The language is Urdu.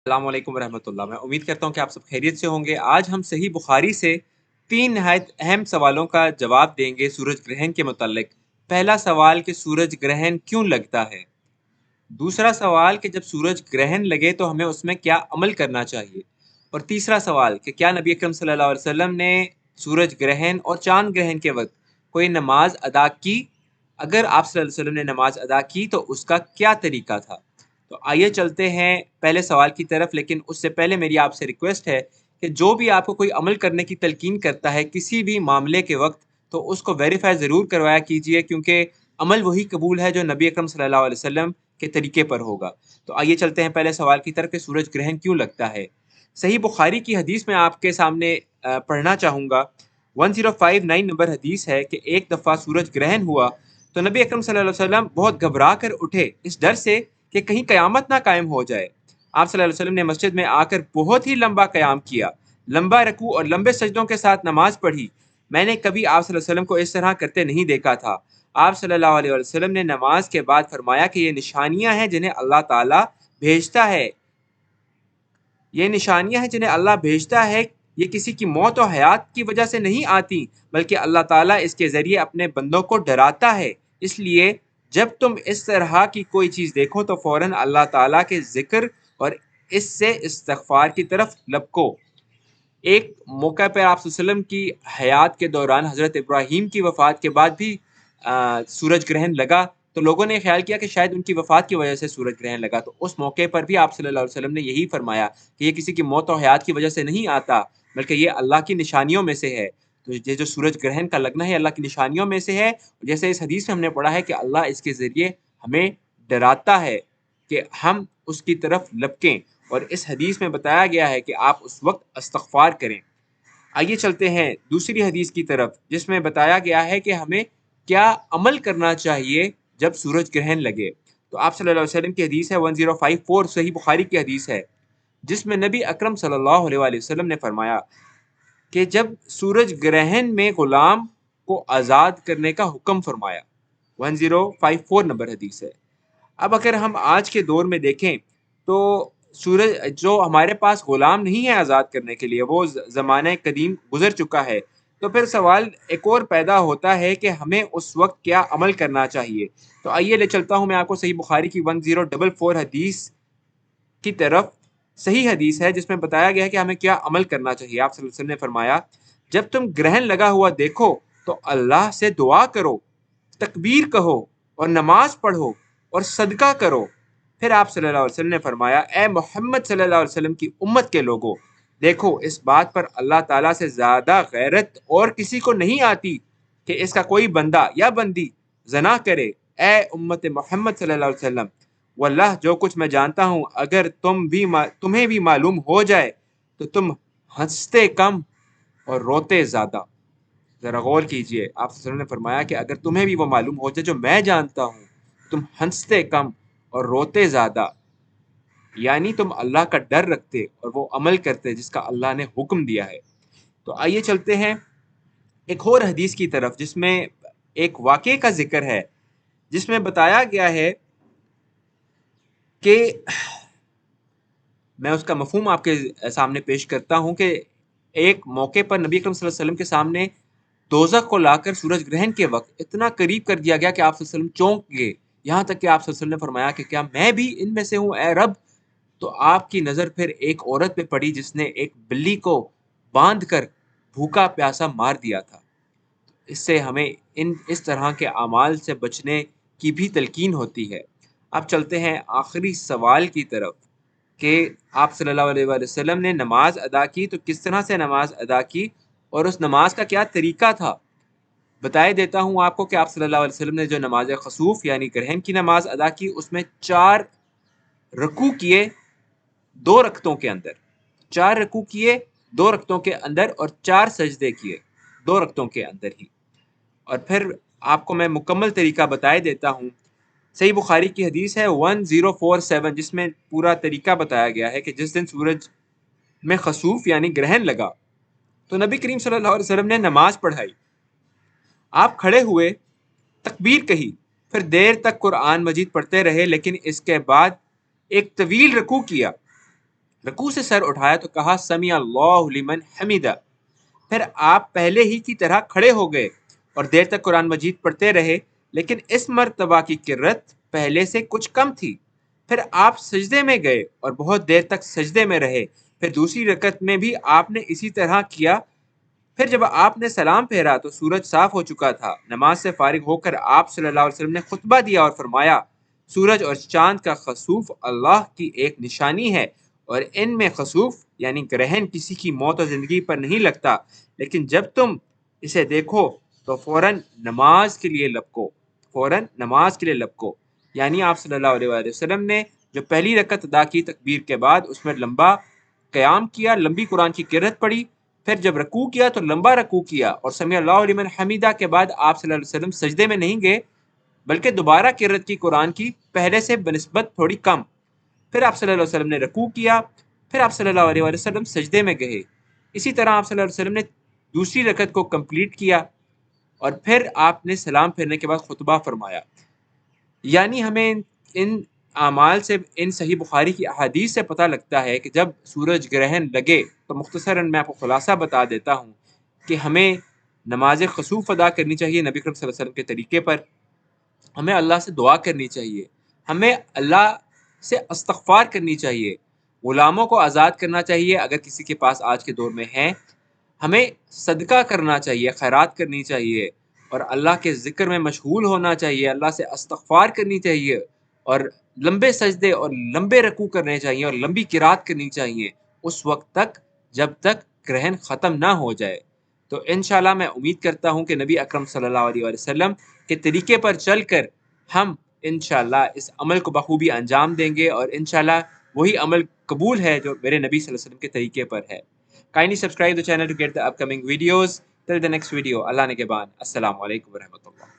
السلام علیکم ورحمۃ اللہ۔ میں امید کرتا ہوں کہ آپ سب خیریت سے ہوں گے۔ آج ہم صحیح بخاری سے 3 نہایت اہم سوالوں کا جواب دیں گے سورج گرہن کے متعلق۔ پہلا سوال کہ سورج گرہن کیوں لگتا ہے؟ دوسرا سوال کہ جب سورج گرہن لگے تو ہمیں اس میں کیا عمل کرنا چاہیے؟ اور تیسرا سوال کہ کیا نبی اکرم صلی اللہ علیہ وسلم نے سورج گرہن اور چاند گرہن کے وقت کوئی نماز ادا کی؟ اگر آپ صلی اللہ علیہ وسلم نے نماز ادا کی تو اس کا کیا طریقہ تھا؟ تو آئیے چلتے ہیں پہلے سوال کی طرف، لیکن اس سے پہلے میری آپ سے ریکویسٹ ہے کہ جو بھی آپ کو کوئی عمل کرنے کی تلقین کرتا ہے کسی بھی معاملے کے وقت، تو اس کو ویریفائی ضرور کروایا کیجئے، کیونکہ عمل وہی قبول ہے جو نبی اکرم صلی اللہ علیہ وسلم کے طریقے پر ہوگا۔ تو آئیے چلتے ہیں پہلے سوال کی طرف کہ سورج گرہن کیوں لگتا ہے۔ صحیح بخاری کی حدیث میں آپ کے سامنے پڑھنا چاہوں گا۔ 1059 نمبر حدیث ہے کہ ایک دفعہ سورج گرہن ہوا تو نبی اکرم صلی اللہ علیہ وسلم بہت گھبرا کر اٹھے، اس ڈر سے کہ کہیں قیامت نہ قائم ہو جائے۔ آپ صلی اللہ علیہ وسلم نے مسجد میں آ کر بہت ہی لمبا قیام کیا، لمبا رکوع اور لمبے سجدوں کے ساتھ نماز پڑھی۔ میں نے کبھی آپ صلی اللہ علیہ وسلم کو اس طرح کرتے نہیں دیکھا تھا۔ آپ صلی اللہ علیہ وسلم نے نماز کے بعد فرمایا کہ یہ نشانیاں ہیں جنہیں اللہ تعالیٰ بھیجتا ہے، یہ نشانیاں ہیں جنہیں اللہ بھیجتا ہے، یہ کسی کی موت و حیات کی وجہ سے نہیں آتی، بلکہ اللہ تعالیٰ اس کے ذریعے اپنے بندوں کو ڈراتا ہے۔ اس لیے جب تم اس طرح کی کوئی چیز دیکھو تو فوراً اللہ تعالیٰ کے ذکر اور اس سے استغفار کی طرف لپکو۔ ایک موقع پر آپ صلی اللہ علیہ وسلم کی حیات کے دوران حضرت ابراہیم کی وفات کے بعد بھی سورج گرہن لگا، تو لوگوں نے خیال کیا کہ شاید ان کی وفات کی وجہ سے سورج گرہن لگا، تو اس موقع پر بھی آپ صلی اللہ علیہ وسلم نے یہی فرمایا کہ یہ کسی کی موت و حیات کی وجہ سے نہیں آتا، بلکہ یہ اللہ کی نشانیوں میں سے ہے۔ تو یہ جو سورج گرہن کا لگنا ہے اللہ کی نشانیوں میں سے ہے، جیسے اس حدیث میں ہم نے پڑھا ہے کہ اللہ اس کے ذریعے ہمیں ڈراتا ہے کہ ہم اس کی طرف لپکیں، اور اس حدیث میں بتایا گیا ہے کہ آپ اس وقت استغفار کریں۔ آئیے چلتے ہیں دوسری حدیث کی طرف، جس میں بتایا گیا ہے کہ ہمیں کیا عمل کرنا چاہیے جب سورج گرہن لگے۔ تو آپ صلی اللہ علیہ وسلم کی حدیث ہے 1054، صحیح بخاری کی حدیث ہے، جس میں نبی اکرم صلی اللہ علیہ وآلہ وسلم نے فرمایا کہ جب سورج گرہن میں غلام کو آزاد کرنے کا حکم فرمایا۔ 1054 نمبر حدیث ہے۔ اب اگر ہم آج کے دور میں دیکھیں تو سورج جو ہمارے پاس غلام نہیں ہے آزاد کرنے کے لیے، وہ زمانہ قدیم گزر چکا ہے، تو پھر سوال ایک اور پیدا ہوتا ہے کہ ہمیں اس وقت کیا عمل کرنا چاہیے۔ تو آئیے لے چلتا ہوں میں آپ کو صحیح بخاری کی 1044 حدیث کی طرف۔ صحیح حدیث ہے جس میں بتایا گیا ہے کہ ہمیں کیا عمل کرنا چاہیے۔ آپ صلی اللہ علیہ وسلم نے فرمایا جب تم گرہن لگا ہوا دیکھو تو اللہ سے دعا کرو، تکبیر کہو اور نماز پڑھو اور صدقہ کرو۔ پھر آپ صلی اللہ علیہ وسلم نے فرمایا اے محمد صلی اللہ علیہ وسلم کی امت کے لوگوں، دیکھو اس بات پر اللہ تعالیٰ سے زیادہ غیرت اور کسی کو نہیں آتی کہ اس کا کوئی بندہ یا بندی زنا کرے۔ اے امت محمد صلی اللہ علیہ وسلم، واللہ جو کچھ میں جانتا ہوں اگر تمہیں بھی معلوم ہو جائے تو تم ہنستے کم اور روتے زیادہ۔ ذرا غور کیجئے، آپ صلی اللہ علیہ وسلم نے فرمایا کہ اگر تمہیں بھی وہ معلوم ہو جائے جو میں جانتا ہوں، تم ہنستے کم اور روتے زیادہ، یعنی تم اللہ کا ڈر رکھتے اور وہ عمل کرتے جس کا اللہ نے حکم دیا ہے۔ تو آئیے چلتے ہیں ایک اور حدیث کی طرف، جس میں ایک واقعے کا ذکر ہے، جس میں بتایا گیا ہے کہ میں اس کا مفہوم آپ کے سامنے پیش کرتا ہوں کہ ایک موقع پر نبی اکرم صلی اللہ علیہ وسلم کے سامنے دوزخ کو لا کر سورج گرہن کے وقت اتنا قریب کر دیا گیا کہ آپ صلی اللہ علیہ وسلم چونک گئے، یہاں تک کہ آپ صلی اللہ علیہ وسلم نے فرمایا کہ کیا میں بھی ان میں سے ہوں اے رب؟ تو آپ کی نظر پھر ایک عورت پہ پڑی جس نے ایک بلی کو باندھ کر بھوکا پیاسا مار دیا تھا۔ اس سے ہمیں اس طرح کے اعمال سے بچنے کی بھی تلقین ہوتی ہے۔ اب چلتے ہیں آخری سوال کی طرف کہ آپ صلی اللہ علیہ وآلہ وسلم نے نماز ادا کی تو کس طرح سے نماز ادا کی اور اس نماز کا کیا طریقہ تھا۔ بتائے دیتا ہوں آپ کو کہ آپ صلی اللہ علیہ وسلم نے جو نماز خسوف یعنی گرہن کی نماز ادا کی، اس میں 4 رکوع کیے 2 رکعتوں کے اندر، 4 رکوع کیے 2 رکعتوں کے اندر اور 4 سجدے کیے 2 رکعتوں کے اندر ہی۔ اور پھر آپ کو میں مکمل طریقہ بتائے دیتا ہوں۔ صحیح بخاری کی حدیث ہے 1047، جس میں پورا طریقہ بتایا گیا ہے کہ جس دن سورج میں خسوف یعنی گرہن لگا تو نبی کریم صلی اللہ علیہ وسلم نے نماز پڑھائی۔ آپ کھڑے ہوئے، تکبیر کہی، پھر دیر تک قرآن مجید پڑھتے رہے، لیکن اس کے بعد ایک طویل رکوع کیا۔ رکوع سے سر اٹھایا تو کہا سمیع اللہ لمن حمیدہ، پھر آپ پہلے ہی کی طرح کھڑے ہو گئے اور دیر تک قرآن مجید پڑھتے رہے، لیکن اس مرتبہ کی قرت پہلے سے کچھ کم تھی۔ پھر آپ سجدے میں گئے اور بہت دیر تک سجدے میں رہے، پھر دوسری رکعت میں بھی آپ نے اسی طرح کیا۔ پھر جب آپ نے سلام پھیرا تو سورج صاف ہو چکا تھا۔ نماز سے فارغ ہو کر آپ صلی اللہ علیہ وسلم نے خطبہ دیا اور فرمایا، سورج اور چاند کا خسوف اللہ کی ایک نشانی ہے، اور ان میں خسوف یعنی گرہن کسی کی موت اور زندگی پر نہیں لگتا، لیکن جب تم اسے دیکھو تو فوراً نماز کے لیے لپکو، فوراً نماز کے لیے لپکو۔ یعنی آپ صلی اللہ علیہ وآلہ وسلم نے جو پہلی رکعت ادا کی تکبیر کے بعد اس میں لمبا قیام کیا، لمبی قرآن کی قرت پڑھی، پھر جب رکوع کیا تو لمبا رکوع کیا، اور سمیع اللہ لمن حمیدہ کے بعد آپ صلی اللہ علیہ وسلم سجدے میں نہیں گئے بلکہ دوبارہ قرت کی قرآن کی پہلے سے بنسبت تھوڑی کم۔ پھر آپ صلی اللہ علیہ وسلم نے رکوع کیا، پھر آپ صلی اللہ علیہ وسلم سجدے میں گئے۔ اسی طرح آپ صلی اللہ علیہ وسلم نے دوسری رکعت کو کمپلیٹ کیا اور پھر آپ نے سلام پھیرنے کے بعد خطبہ فرمایا۔ یعنی ہمیں ان اعمال سے، ان صحیح بخاری کی احادیث سے پتہ لگتا ہے کہ جب سورج گرہن لگے تو مختصراً میں آپ کو خلاصہ بتا دیتا ہوں کہ ہمیں نماز خسوف ادا کرنی چاہیے نبی کریم صلی اللہ علیہ وسلم کے طریقے پر، ہمیں اللہ سے دعا کرنی چاہیے، ہمیں اللہ سے استغفار کرنی چاہیے، غلاموں کو آزاد کرنا چاہیے اگر کسی کے پاس آج کے دور میں ہیں، ہمیں صدقہ کرنا چاہیے، خیرات کرنی چاہیے، اور اللہ کے ذکر میں مشغول ہونا چاہیے، اللہ سے استغفار کرنی چاہیے، اور لمبے سجدے اور لمبے رکوع کرنے چاہیے اور لمبی قرات کرنی چاہیے اس وقت تک جب تک گرہن ختم نہ ہو جائے۔ تو انشاءاللہ میں امید کرتا ہوں کہ نبی اکرم صلی اللہ علیہ وسلم کے طریقے پر چل کر ہم انشاءاللہ اس عمل کو بخوبی انجام دیں گے، اور انشاءاللہ وہی عمل قبول ہے جو میرے نبی صلی اللہ علیہ وسلم کے طریقے پر ہے۔ Kindly subscribe the channel to get the upcoming videos. Till the next video, اللہ نگہبان، السلام علیکم ورحمۃ اللہ۔